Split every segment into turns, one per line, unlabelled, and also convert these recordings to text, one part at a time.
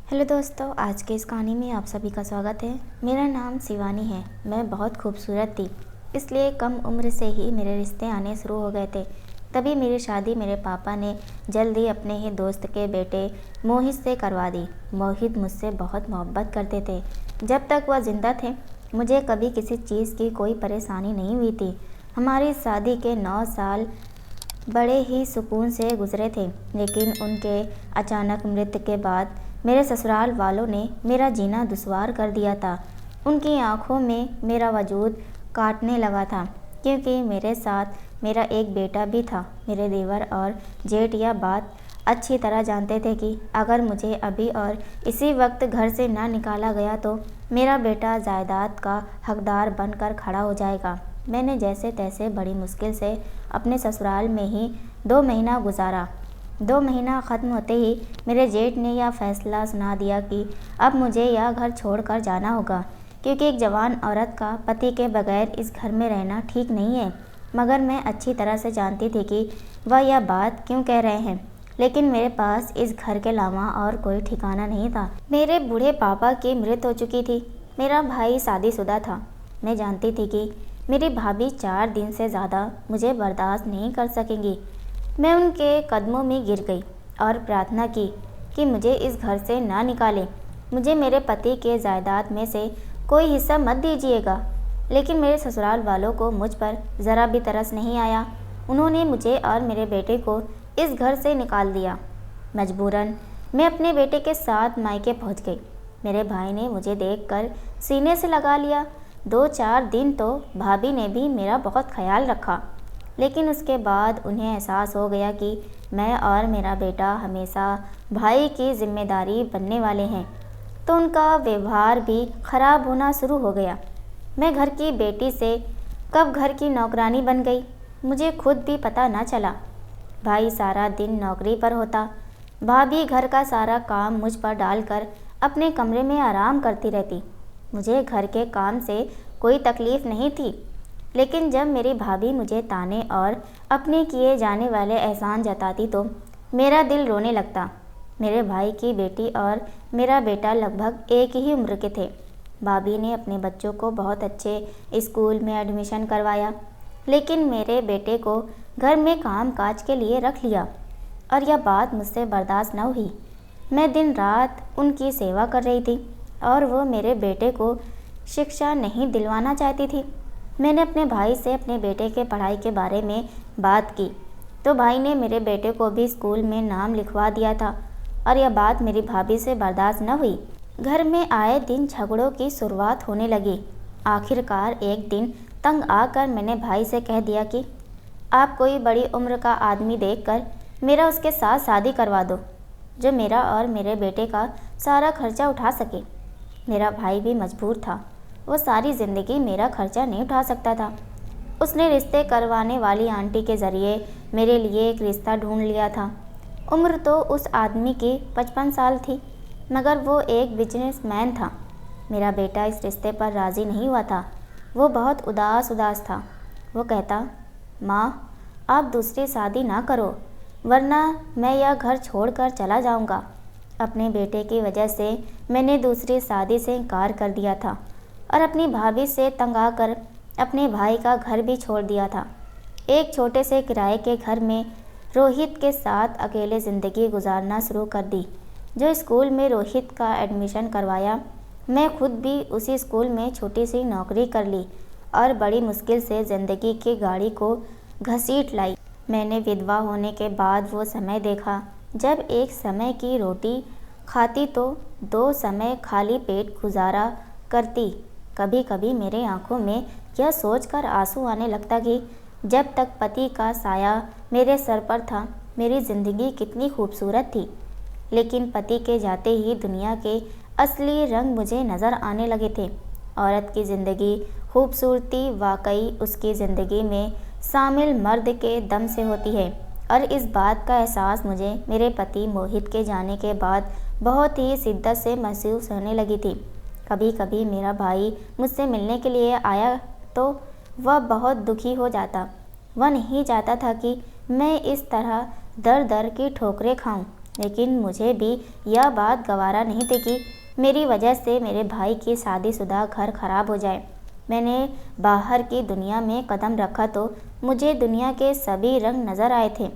Hello दोस्तों, आज के इस कहानी में आप सभी का स्वागत है। मेरा नाम शिवानी है। मैं बहुत खूबसूरत थी, इसलिए कम उम्र से ही मेरे रिश्ते आने शुरू हो गए थे। तभी मेरी शादी मेरे पापा ने जल्दी अपने ही दोस्त के बेटे मोहित से करवा दी। मोहित मुझसे बहुत मोहब्बत करते थे। जब तक वह जिंदा थे मुझे कभी किसी चीज़ की कोई परेशानी नहीं हुई थी। हमारी शादी के 9 साल बड़े ही सुकून से गुजरे थे, लेकिन उनके अचानक मृत्यु के बाद मेरे ससुराल वालों ने मेरा जीना दुश्वार कर दिया था। उनकी आंखों में मेरा वजूद काटने लगा था, क्योंकि मेरे साथ मेरा एक बेटा भी था। मेरे देवर और जेठ यह बात अच्छी तरह जानते थे कि अगर मुझे अभी और इसी वक्त घर से ना निकाला गया तो मेरा बेटा जायदाद का हकदार बनकर खड़ा हो जाएगा। मैंने जैसे तैसे बड़ी मुश्किल से अपने ससुराल में ही 2 महीना गुजारा। 2 महीना ख़त्म होते ही मेरे जेठ ने यह फैसला सुना दिया कि अब मुझे यह घर छोड़कर जाना होगा, क्योंकि एक जवान औरत का पति के बगैर इस घर में रहना ठीक नहीं है। मगर मैं अच्छी तरह से जानती थी कि वह यह बात क्यों कह रहे हैं, लेकिन मेरे पास इस घर के अलावा और कोई ठिकाना नहीं था। मेरे बूढ़े पापा की मृत्यु हो चुकी थी। मेरा भाई शादीशुदा था। मैं जानती थी कि मेरी भाभी 4 दिन से ज़्यादा मुझे बर्दाश्त नहीं कर सकेंगी। मैं उनके कदमों में गिर गई और प्रार्थना की कि मुझे इस घर से ना निकालें। मुझे मेरे पति के जायदाद में से कोई हिस्सा मत दीजिएगा। लेकिन मेरे ससुराल वालों को मुझ पर ज़रा भी तरस नहीं आया। उन्होंने मुझे और मेरे बेटे को इस घर से निकाल दिया। मजबूरन मैं अपने बेटे के साथ मायके पहुंच गई। मेरे भाई ने मुझे देखकर सीने से लगा लिया। 2-4 दिन तो भाभी ने भी मेरा बहुत ख्याल रखा, लेकिन उसके बाद उन्हें एहसास हो गया कि मैं और मेरा बेटा हमेशा भाई की जिम्मेदारी बनने वाले हैं, तो उनका व्यवहार भी ख़राब होना शुरू हो गया। मैं घर की बेटी से कब घर की नौकरानी बन गई, मुझे खुद भी पता न चला। भाई सारा दिन नौकरी पर होता, भाभी घर का सारा काम मुझ पर डालकर अपने कमरे में आराम करती रहती। मुझे घर के काम से कोई तकलीफ़ नहीं थी, लेकिन जब मेरी भाभी मुझे ताने और अपने किए जाने वाले एहसान जताती तो मेरा दिल रोने लगता। मेरे भाई की बेटी और मेरा बेटा लगभग एक ही उम्र के थे। भाभी ने अपने बच्चों को बहुत अच्छे स्कूल में एडमिशन करवाया, लेकिन मेरे बेटे को घर में काम काज के लिए रख लिया और यह बात मुझसे बर्दाश्त न हुई। मैं दिन रात उनकी सेवा कर रही थी और वो मेरे बेटे को शिक्षा नहीं दिलवाना चाहती थी। मैंने अपने भाई से अपने बेटे के पढ़ाई के बारे में बात की तो भाई ने मेरे बेटे को भी स्कूल में नाम लिखवा दिया था और यह बात मेरी भाभी से बर्दाश्त न हुई। घर में आए दिन झगड़ों की शुरुआत होने लगी। आखिरकार एक दिन तंग आकर मैंने भाई से कह दिया कि आप कोई बड़ी उम्र का आदमी देखकर मेरा उसके साथ शादी करवा दो, जो मेरा और मेरे बेटे का सारा खर्चा उठा सके। मेरा भाई भी मजबूर था, वो सारी ज़िंदगी मेरा खर्चा नहीं उठा सकता था। उसने रिश्ते करवाने वाली आंटी के ज़रिए मेरे लिए एक रिश्ता ढूंढ लिया था। उम्र तो उस आदमी की 55 साल थी, मगर वो एक बिजनेसमैन था। मेरा बेटा इस रिश्ते पर राज़ी नहीं हुआ था। वो बहुत उदास था। वो कहता, माँ, आप दूसरी शादी ना करो, वरना मैं यह घर छोड़कर चला जाऊँगा। अपने बेटे की वजह से मैंने दूसरी शादी से इनकार कर दिया था और अपनी भाभी से तंग आकर अपने भाई का घर भी छोड़ दिया था। एक छोटे से किराए के घर में रोहित के साथ अकेले ज़िंदगी गुजारना शुरू कर दी। जो स्कूल में रोहित का एडमिशन करवाया, मैं खुद भी उसी स्कूल में छोटी सी नौकरी कर ली और बड़ी मुश्किल से ज़िंदगी की गाड़ी को घसीट लाई। मैंने विधवा होने के बाद वो समय देखा जब एक समय की रोटी खाती तो 2 समय खाली पेट गुजारा करती। कभी कभी मेरे आंखों में यह सोचकर आंसू आने लगता कि जब तक पति का साया मेरे सर पर था, मेरी ज़िंदगी कितनी खूबसूरत थी। लेकिन पति के जाते ही दुनिया के असली रंग मुझे नज़र आने लगे थे। औरत की ज़िंदगी खूबसूरती वाकई उसकी ज़िंदगी में शामिल मर्द के दम से होती है, और इस बात का एहसास मुझे मेरे पति मोहित के जाने के बाद बहुत ही शिद्दत से महसूस होने लगी थी। कभी कभी मेरा भाई मुझसे मिलने के लिए आया तो वह बहुत दुखी हो जाता। वह नहीं चाहता था कि मैं इस तरह दर दर की ठोकरें खाऊं। लेकिन मुझे भी यह बात गवारा नहीं थी कि मेरी वजह से मेरे भाई की शादीशुदा घर खराब हो जाए। मैंने बाहर की दुनिया में कदम रखा तो मुझे दुनिया के सभी रंग नज़र आए थे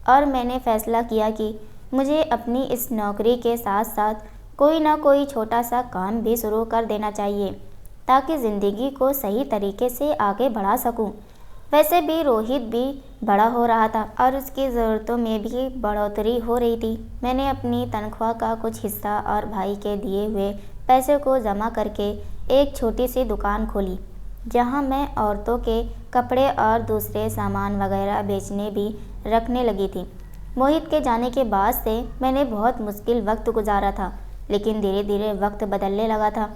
और मैंने फैसला किया कि मुझे अपनी इस नौकरी के साथ साथ कोई ना कोई छोटा सा काम भी शुरू कर देना चाहिए ताकि ज़िंदगी को सही तरीके से आगे बढ़ा सकूं। वैसे भी रोहित भी बड़ा हो रहा था और उसकी ज़रूरतों में भी बढ़ोतरी हो रही थी। मैंने अपनी तनख्वाह का कुछ हिस्सा और भाई के दिए हुए पैसे को जमा करके एक छोटी सी दुकान खोली, जहां मैं औरतों के कपड़े और दूसरे सामान वगैरह बेचने भी रखने लगी थी। मोहित के जाने के बाद से मैंने बहुत मुश्किल वक्त गुजारा था, लेकिन धीरे धीरे वक्त बदलने लगा था।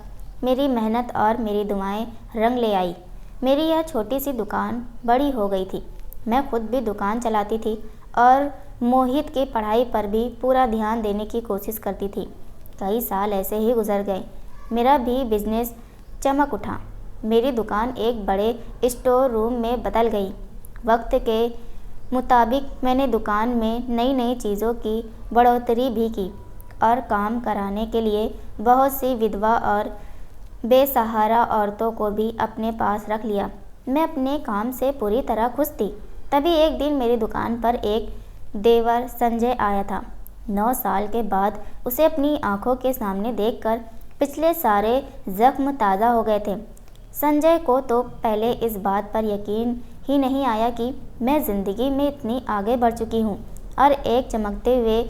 मेरी मेहनत और मेरी दुआएं रंग ले आई। मेरी यह छोटी सी दुकान बड़ी हो गई थी। मैं खुद भी दुकान चलाती थी और मोहित की पढ़ाई पर भी पूरा ध्यान देने की कोशिश करती थी। कई साल ऐसे ही गुजर गए। मेरा भी बिजनेस चमक उठा। मेरी दुकान एक बड़े स्टोर रूम में बदल गई। वक्त के मुताबिक मैंने दुकान में नई नई चीज़ों की बढ़ोतरी भी की और काम कराने के लिए बहुत सी विधवा और बेसहारा औरतों को भी अपने पास रख लिया। मैं अपने काम से पूरी तरह खुश थी। तभी एक दिन मेरी दुकान पर एक देवर संजय आया था। 9 साल के बाद उसे अपनी आंखों के सामने देखकर पिछले सारे जख्म ताज़ा हो गए थे। संजय को तो पहले इस बात पर यकीन ही नहीं आया कि मैं ज़िंदगी में इतनी आगे बढ़ चुकी हूँ और एक चमकते हुए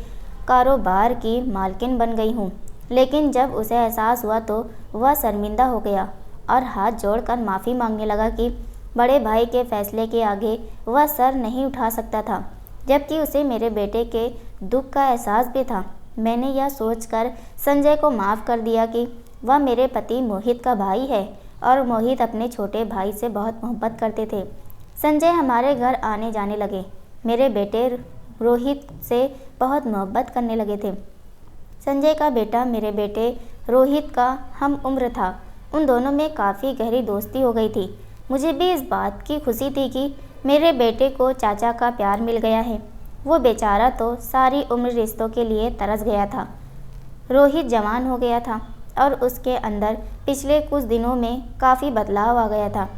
कारोबार की मालकिन बन गई हूँ। लेकिन जब उसे एहसास हुआ तो वह शर्मिंदा हो गया और हाथ जोड़कर माफ़ी मांगने लगा कि बड़े भाई के फैसले के आगे वह सर नहीं उठा सकता था, जबकि उसे मेरे बेटे के दुख का एहसास भी था। मैंने यह सोचकर संजय को माफ़ कर दिया कि वह मेरे पति मोहित का भाई है और मोहित अपने छोटे भाई से बहुत मोहब्बत करते थे। संजय हमारे घर आने जाने लगे। मेरे बेटे रोहित से बहुत मोहब्बत करने लगे थे। संजय का बेटा मेरे बेटे रोहित का हम उम्र था। उन दोनों में काफ़ी गहरी दोस्ती हो गई थी। मुझे भी इस बात की खुशी थी कि मेरे बेटे को चाचा का प्यार मिल गया है। वो बेचारा तो सारी उम्र रिश्तों के लिए तरस गया था। रोहित जवान हो गया था और उसके अंदर पिछले कुछ दिनों में काफ़ी बदलाव आ गया था।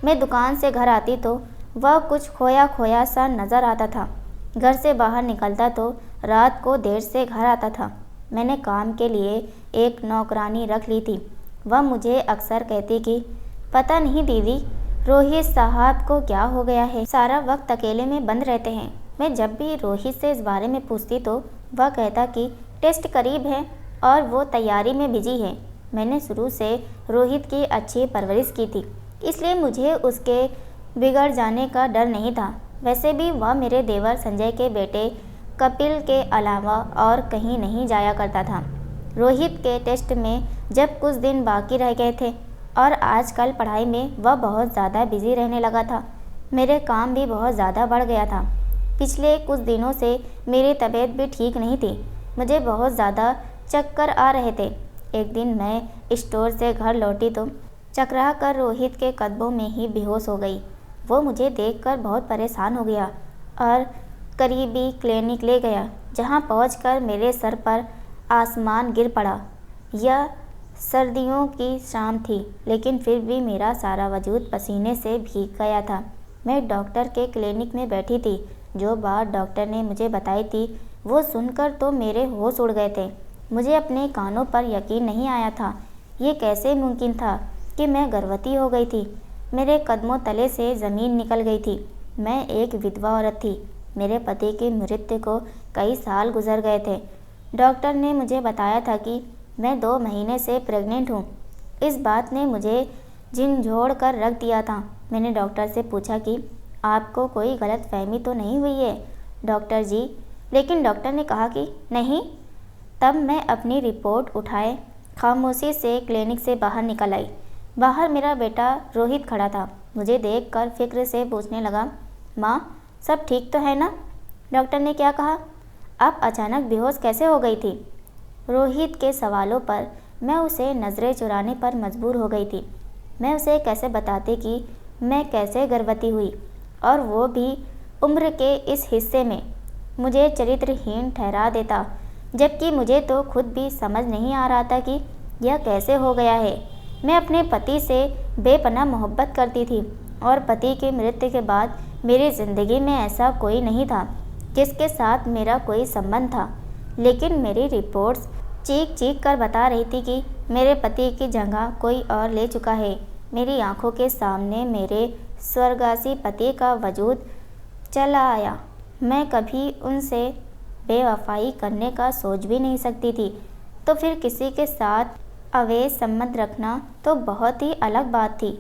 मैं दुकान से घर आती तो वह कुछ खोया खोया सा नज़र आता था। घर से बाहर निकलता तो रात को देर से घर आता था। मैंने काम के लिए एक नौकरानी रख ली थी। वह मुझे अक्सर कहती कि पता नहीं दीदी, रोहित साहब को क्या हो गया है, सारा वक्त अकेले में बंद रहते हैं। मैं जब भी रोहित से इस बारे में पूछती तो वह कहता कि टेस्ट करीब है और वो तैयारी में बिजी है। मैंने शुरू से रोहित की अच्छी परवरिश की थी, इसलिए मुझे उसके बिगड़ जाने का डर नहीं था। वैसे भी वह मेरे देवर संजय के बेटे कपिल के अलावा और कहीं नहीं जाया करता था। रोहित के टेस्ट में जब कुछ दिन बाकी रह गए थे और आजकल पढ़ाई में वह बहुत ज़्यादा बिजी रहने लगा था। मेरे काम भी बहुत ज़्यादा बढ़ गया था। पिछले कुछ दिनों से मेरी तबीयत भी ठीक नहीं थी। मुझे बहुत ज़्यादा चक्कर आ रहे थे। एक दिन मैं स्टोर से घर लौटी तो चकरा कर रोहित के कदमों में ही बेहोश हो गई। वो मुझे देखकर बहुत परेशान हो गया और करीबी क्लिनिक ले गया, जहां पहुंचकर मेरे सर पर आसमान गिर पड़ा। यह सर्दियों की शाम थी, लेकिन फिर भी मेरा सारा वजूद पसीने से भीग गया था। मैं डॉक्टर के क्लिनिक में बैठी थी। जो बात डॉक्टर ने मुझे बताई थी वो सुनकर तो मेरे होश उड़ गए थे। मुझे अपने कानों पर यकीन नहीं आया था। ये कैसे मुमकिन था कि मैं गर्भवती हो गई थी। मेरे कदमों तले से ज़मीन निकल गई थी। मैं एक विधवा औरत थी। मेरे पति की मृत्यु को कई साल गुजर गए थे। डॉक्टर ने मुझे बताया था कि मैं 2 महीने से प्रेग्नेंट हूँ। इस बात ने मुझे झिंझोड़ कर रख दिया था। मैंने डॉक्टर से पूछा कि आपको कोई गलतफहमी तो नहीं हुई है डॉक्टर जी, लेकिन डॉक्टर ने कहा कि नहीं। तब मैं अपनी रिपोर्ट उठाए खामोशी से क्लिनिक से बाहर निकल आई। बाहर मेरा बेटा रोहित खड़ा था। मुझे देखकर फिक्र से पूछने लगा, माँ सब ठीक तो है ना? डॉक्टर ने क्या कहा? आप अचानक बेहोश कैसे हो गई थी? रोहित के सवालों पर मैं उसे नज़रें चुराने पर मजबूर हो गई थी। मैं उसे कैसे बताती कि मैं कैसे गर्भवती हुई, और वो भी उम्र के इस हिस्से में। मुझे चरित्रहीन ठहरा देता। जबकि मुझे तो खुद भी समझ नहीं आ रहा था कि यह कैसे हो गया है। मैं अपने पति से बेपनाह मोहब्बत करती थी और पति की मृत्यु के बाद मेरी ज़िंदगी में ऐसा कोई नहीं था जिसके साथ मेरा कोई संबंध था। लेकिन मेरी रिपोर्ट्स चीख चीख कर बता रही थी कि मेरे पति की जगह कोई और ले चुका है। मेरी आंखों के सामने मेरे स्वर्गवासी पति का वजूद चला आया। मैं कभी उनसे बेवफाई करने का सोच भी नहीं सकती थी, तो फिर किसी के साथ अवैध संबंध रखना तो बहुत ही अलग बात थी।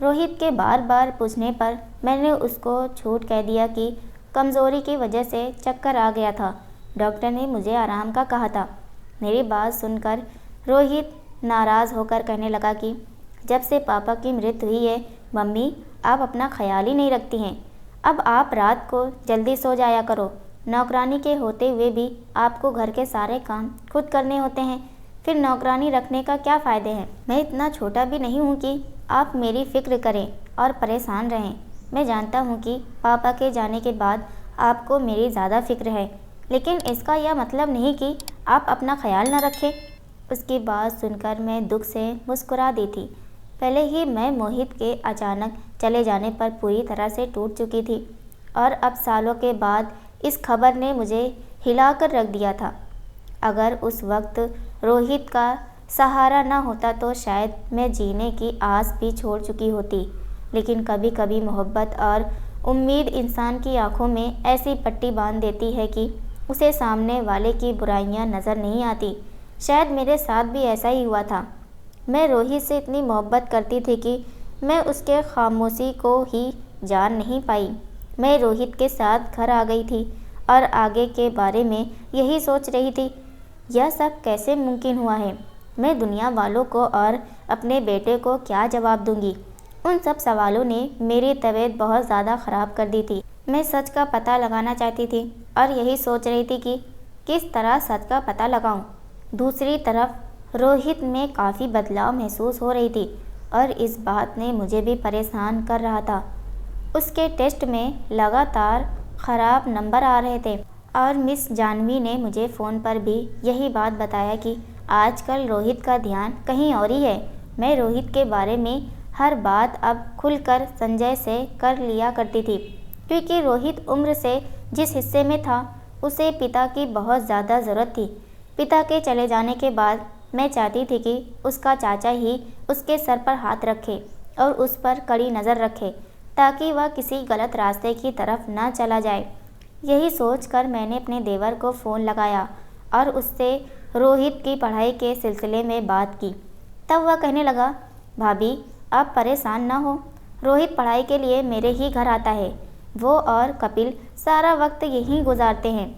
रोहित के बार बार पूछने पर मैंने उसको झूठ कह दिया कि कमज़ोरी की वजह से चक्कर आ गया था। डॉक्टर ने मुझे आराम का कहा था। मेरी बात सुनकर रोहित नाराज़ होकर कहने लगा कि जब से पापा की मृत्यु हुई है मम्मी, आप अपना ख्याल ही नहीं रखती हैं। अब आप रात को जल्दी सो जाया करो। नौकरानी के होते हुए भी आपको घर के सारे काम खुद करने होते हैं, फिर नौकरानी रखने का क्या फ़ायदे हैं। मैं इतना छोटा भी नहीं हूँ कि आप मेरी फ़िक्र करें और परेशान रहें। मैं जानता हूँ कि पापा के जाने के बाद आपको मेरी ज़्यादा फ़िक्र है, लेकिन इसका यह मतलब नहीं कि आप अपना ख्याल न रखें। उसकी बात सुनकर मैं दुख से मुस्कुरा दी थी। पहले ही मैं मोहित के अचानक चले जाने पर पूरी तरह से टूट चुकी थी और अब सालों के बाद इस खबर ने मुझे हिलाकर रख दिया था। अगर उस वक्त रोहित का सहारा न होता तो शायद मैं जीने की आस भी छोड़ चुकी होती। लेकिन कभी कभी मोहब्बत और उम्मीद इंसान की आंखों में ऐसी पट्टी बांध देती है कि उसे सामने वाले की बुराइयां नज़र नहीं आती। शायद मेरे साथ भी ऐसा ही हुआ था। मैं रोहित से इतनी मोहब्बत करती थी कि मैं उसके खामोशी को ही जान नहीं पाई। मैं रोहित के साथ घर आ गई थी और आगे के बारे में यही सोच रही थी। यह सब कैसे मुमकिन हुआ है? मैं दुनिया वालों को और अपने बेटे को क्या जवाब दूंगी? उन सब सवालों ने मेरी तबीयत बहुत ज़्यादा ख़राब कर दी थी। मैं सच का पता लगाना चाहती थी और यही सोच रही थी कि किस तरह सच का पता लगाऊं। दूसरी तरफ रोहित में काफ़ी बदलाव महसूस हो रही थी और इस बात ने मुझे भी परेशान कर रहा था। उसके टेस्ट में लगातार ख़राब नंबर आ रहे थे और मिस जानवी ने मुझे फ़ोन पर भी यही बात बताया कि आजकल रोहित का ध्यान कहीं और ही है। मैं रोहित के बारे में हर बात अब खुलकर संजय से कर लिया करती थी, क्योंकि रोहित उम्र से जिस हिस्से में था उसे पिता की बहुत ज़्यादा ज़रूरत थी। पिता के चले जाने के बाद मैं चाहती थी कि उसका चाचा ही उसके सर पर हाथ रखे और उस पर कड़ी नज़र रखे, ताकि वह किसी गलत रास्ते की तरफ न चला जाए। यही सोचकर मैंने अपने देवर को फ़ोन लगाया और उससे रोहित की पढ़ाई के सिलसिले में बात की। तब वह कहने लगा, भाभी आप परेशान ना हो, रोहित पढ़ाई के लिए मेरे ही घर आता है। वो और कपिल सारा वक्त यहीं गुजारते हैं।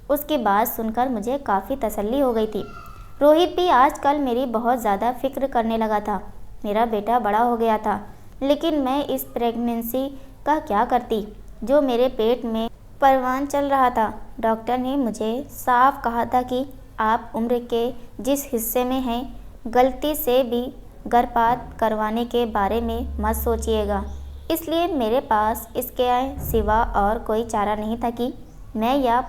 उसकी बात सुनकर मुझे काफ़ी तसल्ली हो गई थी। रोहित भी आजकल मेरी बहुत ज़्यादा फिक्र करने लगा था। मेरा बेटा बड़ा हो गया था, लेकिन मैं इस प्रेगनेंसी का क्या करती जो मेरे पेट में परवान चल रहा था। डॉक्टर ने मुझे साफ कहा था कि आप उम्र के जिस हिस्से में हैं गलती से भी गर्भपात करवाने के बारे में मत सोचिएगा। इसलिए मेरे पास इसके सिवा और कोई चारा नहीं था कि मैं यह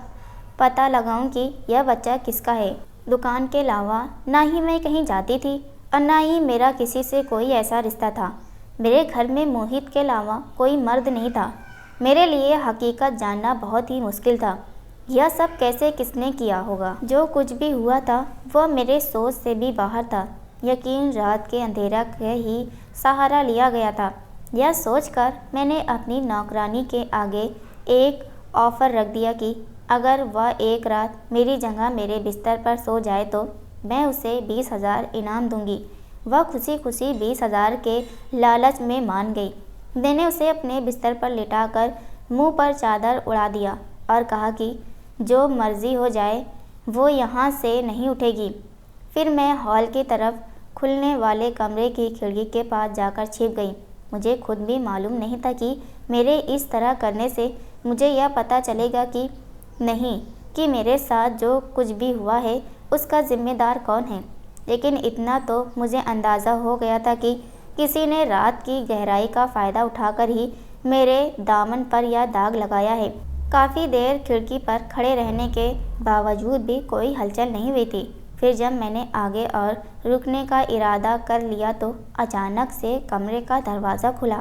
पता लगाऊं कि यह बच्चा किसका है। दुकान के अलावा ना ही मैं कहीं जाती थी और ना ही मेरा किसी से कोई ऐसा रिश्ता था। मेरे घर में मोहित के अलावा कोई मर्द नहीं था। मेरे लिए हकीकत जानना बहुत ही मुश्किल था। यह सब कैसे किसने किया होगा? जो कुछ भी हुआ था वह मेरे सोच से भी बाहर था। यकीन रात के अंधेरा का ही सहारा लिया गया था। यह सोचकर मैंने अपनी नौकरानी के आगे एक ऑफ़र रख दिया कि अगर वह एक रात मेरी जगह मेरे बिस्तर पर सो जाए तो मैं उसे 20,000 इनाम दूंगी। वह खुशी खुशी 20,000 के लालच में मान गई। मैंने उसे अपने बिस्तर पर लिटाकर मुंह पर चादर उड़ा दिया और कहा कि जो मर्जी हो जाए वो यहाँ से नहीं उठेगी। फिर मैं हॉल की तरफ खुलने वाले कमरे की खिड़की के पास जाकर छिप गई। मुझे खुद भी मालूम नहीं था कि मेरे इस तरह करने से मुझे यह पता चलेगा कि नहीं कि मेरे साथ जो कुछ भी हुआ है उसका जिम्मेदार कौन है। लेकिन इतना तो मुझे अंदाज़ा हो गया था कि किसी ने रात की गहराई का फ़ायदा उठाकर ही मेरे दामन पर यह दाग लगाया है। काफ़ी देर खिड़की पर खड़े रहने के बावजूद भी कोई हलचल नहीं हुई थी। फिर जब मैंने आगे और रुकने का इरादा कर लिया तो अचानक से कमरे का दरवाज़ा खुला।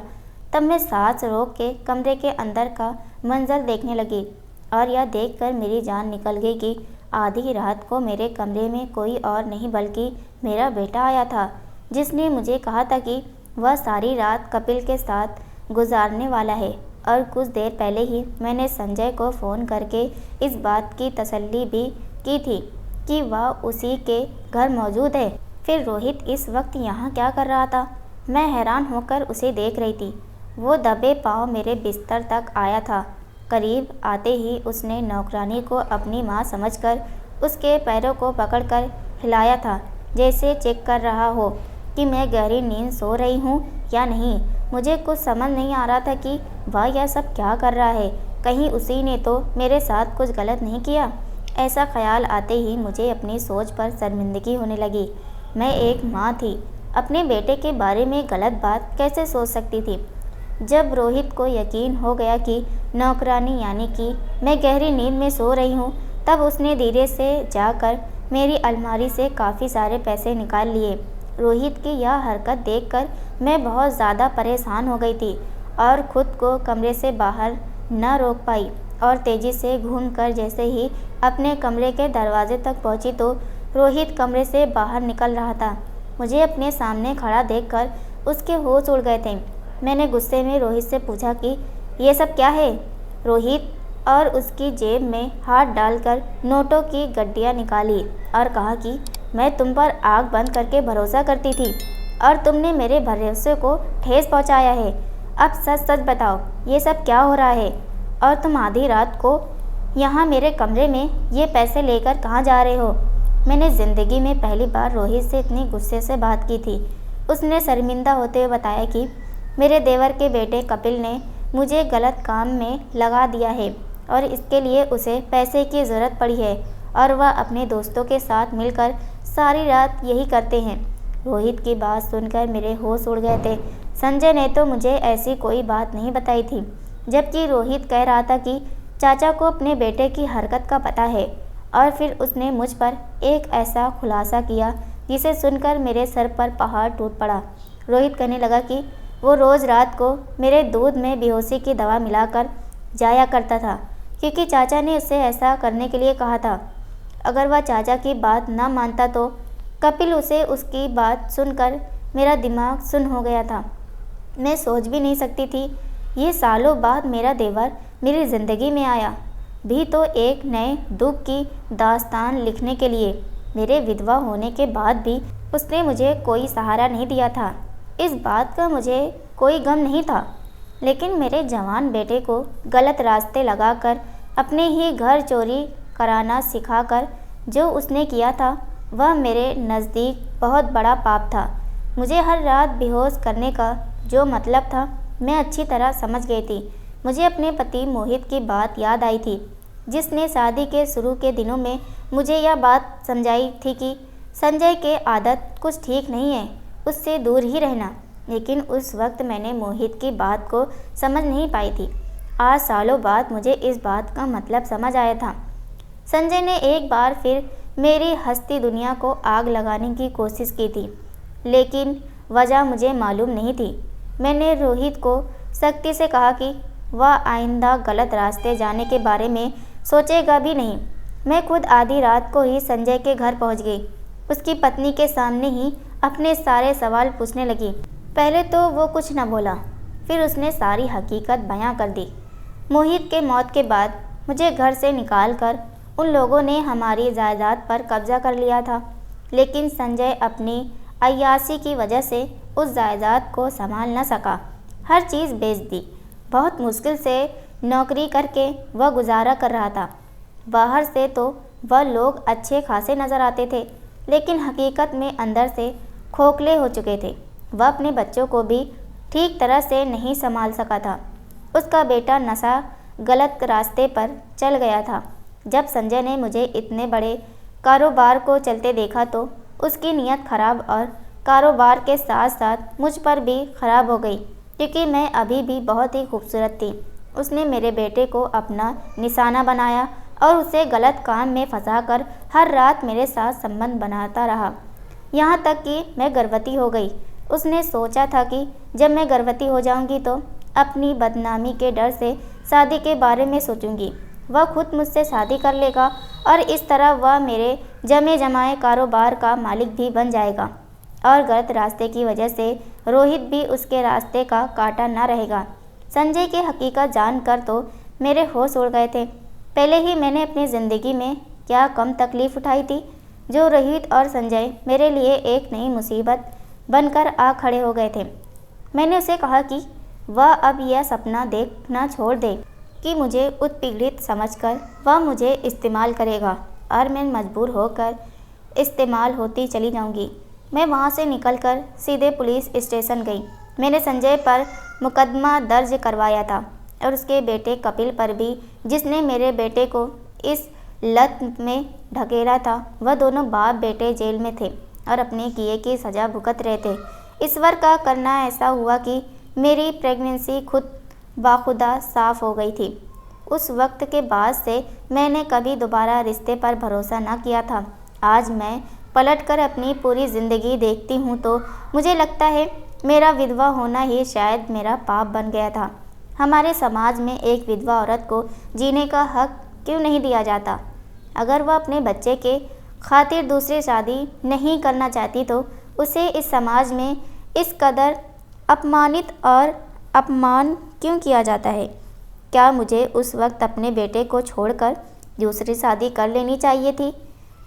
तब मैं सांस रोक के कमरे के अंदर का मंजर देखने लगी और यह देखकर मेरी जान निकल गई कि आधी रात को मेरे कमरे में कोई और नहीं बल्कि मेरा बेटा आया था, जिसने मुझे कहा था कि वह सारी रात कपिल के साथ गुजारने वाला है। और कुछ देर पहले ही मैंने संजय को फ़ोन करके इस बात की तसल्ली भी की थी कि वह उसी के घर मौजूद है। फिर रोहित इस वक्त यहाँ क्या कर रहा था? मैं हैरान होकर उसे देख रही थी। वो दबे पाँव मेरे बिस्तर तक आया था। करीब आते ही उसने नौकरानी को अपनी माँ समझकर उसके पैरों को पकड़कर हिलाया था, जैसे चेक कर रहा हो कि मैं गहरी नींद सो रही हूँ या नहीं। मुझे कुछ समझ नहीं आ रहा था कि वह यह सब क्या कर रहा है। कहीं उसी ने तो मेरे साथ कुछ गलत नहीं किया। ऐसा ख्याल आते ही मुझे अपनी सोच पर शर्मिंदगी होने लगी। मैं एक माँ थी, अपने बेटे के बारे में गलत बात कैसे सोच सकती थी? जब रोहित को यकीन हो गया कि नौकरानी यानी कि मैं गहरी नींद में सो रही हूँ, तब उसने धीरे से जाकर मेरी अलमारी से काफ़ी सारे पैसे निकाल लिए। रोहित की यह हरकत देखकर मैं बहुत ज़्यादा परेशान हो गई थी और ख़ुद को कमरे से बाहर न रोक पाई और तेज़ी से घूमकर जैसे ही अपने कमरे के दरवाजे तक पहुंची तो रोहित कमरे से बाहर निकल रहा था। मुझे अपने सामने खड़ा देखकर उसके होश उड़ गए थे। मैंने गुस्से में रोहित से पूछा कि ये सब क्या है? रोहित और उसकी जेब में हाथ डालकर नोटों की गड्डियाँ निकाली और कहा कि मैं तुम पर आँख बंद करके भरोसा करती थी और तुमने मेरे भरोसे को ठेस पहुंचाया है। अब सच सच बताओ, ये सब क्या हो रहा है? और तुम आधी रात को यहाँ मेरे कमरे में ये पैसे लेकर कहाँ जा रहे हो? मैंने ज़िंदगी में पहली बार रोहित से इतनी गुस्से से बात की थी। उसने शर्मिंदा होते हुए बताया कि मेरे देवर के बेटे कपिल ने मुझे गलत काम में लगा दिया है और इसके लिए उसे पैसे की ज़रूरत पड़ी है और वह अपने दोस्तों के साथ मिलकर सारी रात यही करते हैं। रोहित की बात सुनकर मेरे होश उड़ गए थे। संजय ने तो मुझे ऐसी कोई बात नहीं बताई थी, जबकि रोहित कह रहा था कि चाचा को अपने बेटे की हरकत का पता है। और फिर उसने मुझ पर एक ऐसा खुलासा किया जिसे सुनकर मेरे सर पर पहाड़ टूट पड़ा। रोहित कहने लगा कि वो रोज़ रात को मेरे दूध में बेहोशी की दवा मिलाकर जाया करता था, क्योंकि चाचा ने उसे ऐसा करने के लिए कहा था। अगर वह चाचा की बात न मानता तो कपिल उसे उसकी बात सुनकर मेरा दिमाग सुन्न हो गया था। मैं सोच भी नहीं सकती थी ये सालों बाद मेरा देवर मेरी ज़िंदगी में आया भी तो एक नए दुख की दास्तान लिखने के लिए। मेरे विधवा होने के बाद भी उसने मुझे कोई सहारा नहीं दिया था। इस बात का मुझे कोई गम नहीं था, लेकिन मेरे जवान बेटे को गलत रास्ते लगाकर अपने ही घर चोरी कराना सिखाकर जो उसने किया था वह मेरे नज़दीक बहुत बड़ा पाप था। मुझे हर रात बेहोश करने का जो मतलब था मैं अच्छी तरह समझ गई थी। मुझे अपने पति मोहित की बात याद आई थी, जिसने शादी के शुरू के दिनों में मुझे यह बात समझाई थी कि संजय के आदत कुछ ठीक नहीं है, उससे दूर ही रहना। लेकिन उस वक्त मैंने मोहित की बात को समझ नहीं पाई थी। आज सालों बाद मुझे इस बात का मतलब समझ आया था। संजय ने एक बार फिर मेरी हंसती दुनिया को आग लगाने की कोशिश की थी, लेकिन वजह मुझे मालूम नहीं थी। मैंने रोहित को सख्ती से कहा कि वह आइंदा गलत रास्ते जाने के बारे में सोचेगा भी नहीं। मैं खुद आधी रात को ही संजय के घर पहुंच गई। उसकी पत्नी के सामने ही अपने सारे सवाल पूछने लगी। पहले तो वो कुछ न बोला, फिर उसने सारी हकीकत बयां कर दी। मोहित के मौत के बाद मुझे घर से निकालकर उन लोगों ने हमारी जायदाद पर कब्जा कर लिया था, लेकिन संजय अपनी अय्याशी की वजह से उस जायदाद को संभाल न सका। हर चीज़ बेच दी। बहुत मुश्किल से नौकरी करके वह गुजारा कर रहा था। बाहर से तो वह लोग अच्छे खासे नज़र आते थे, लेकिन हकीकत में अंदर से खोखले हो चुके थे। वह अपने बच्चों को भी ठीक तरह से नहीं संभाल सका था। उसका बेटा नशा गलत रास्ते पर चल गया था। जब संजय ने मुझे इतने बड़े कारोबार को चलते देखा तो उसकी नीयत खराब और कारोबार के साथ साथ मुझ पर भी खराब हो गई, क्योंकि मैं अभी भी बहुत ही खूबसूरत थी। उसने मेरे बेटे को अपना निशाना बनाया और उसे गलत काम में फंसाकर हर रात मेरे साथ संबंध बनाता रहा, यहाँ तक कि मैं गर्भवती हो गई। उसने सोचा था कि जब मैं गर्भवती हो जाऊंगी तो अपनी बदनामी के डर से शादी के बारे में सोचूंगी। वह खुद मुझसे शादी कर लेगा और इस तरह वह मेरे जमे जमाए कारोबार का मालिक भी बन जाएगा और गलत रास्ते की वजह से रोहित भी उसके रास्ते का कांटा न रहेगा। संजय की हकीकत जानकर तो मेरे होश उड़ गए थे। पहले ही मैंने अपनी ज़िंदगी में क्या कम तकलीफ़ उठाई थी, जो रोहित और संजय मेरे लिए एक नई मुसीबत बनकर आ खड़े हो गए थे। मैंने उसे कहा कि वह अब यह सपना देखना छोड़ दे कि मुझे उत्पीड़ित समझकर वह मुझे इस्तेमाल करेगा और मैं मजबूर होकर इस्तेमाल होती चली जाऊंगी। मैं वहां से निकलकर सीधे पुलिस स्टेशन गई। मैंने संजय पर मुकदमा दर्ज करवाया था और उसके बेटे कपिल पर भी, जिसने मेरे बेटे को इस लत में ढकेला था। वह दोनों बाप बेटे जेल में थे और अपने किए की सज़ा भुगत रहे थे। ईश्वर का करना ऐसा हुआ कि मेरी प्रेगनेंसी खुद बाखुदा साफ हो गई थी। उस वक्त के बाद से मैंने कभी दोबारा रिश्ते पर भरोसा न किया था। आज मैं पलटकर अपनी पूरी ज़िंदगी देखती हूँ तो मुझे लगता है मेरा विधवा होना ही शायद मेरा पाप बन गया था। हमारे समाज में एक विधवा औरत को जीने का हक क्यों नहीं दिया जाता? अगर वह अपने बच्चे के खातिर दूसरी शादी नहीं करना चाहती तो उसे इस समाज में इस कदर अपमानित और अपमान क्यों किया जाता है? क्या मुझे उस वक्त अपने बेटे को छोड़कर दूसरी शादी कर लेनी चाहिए थी?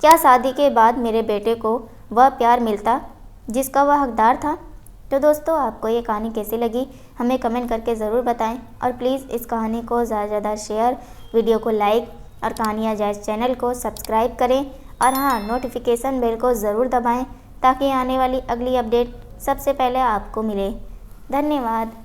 क्या शादी के बाद मेरे बेटे को वह प्यार मिलता जिसका वह हकदार था? तो दोस्तों, आपको ये कहानी कैसी लगी हमें कमेंट करके ज़रूर बताएं और प्लीज़ इस कहानी को ज़्यादा से ज़्यादा शेयर, वीडियो को लाइक और कहानियाँ जायज़ चैनल को सब्सक्राइब करें और हाँ, नोटिफिकेशन बेल को ज़रूर दबाएं ताकि आने वाली अगली अपडेट सबसे पहले आपको मिले। धन्यवाद।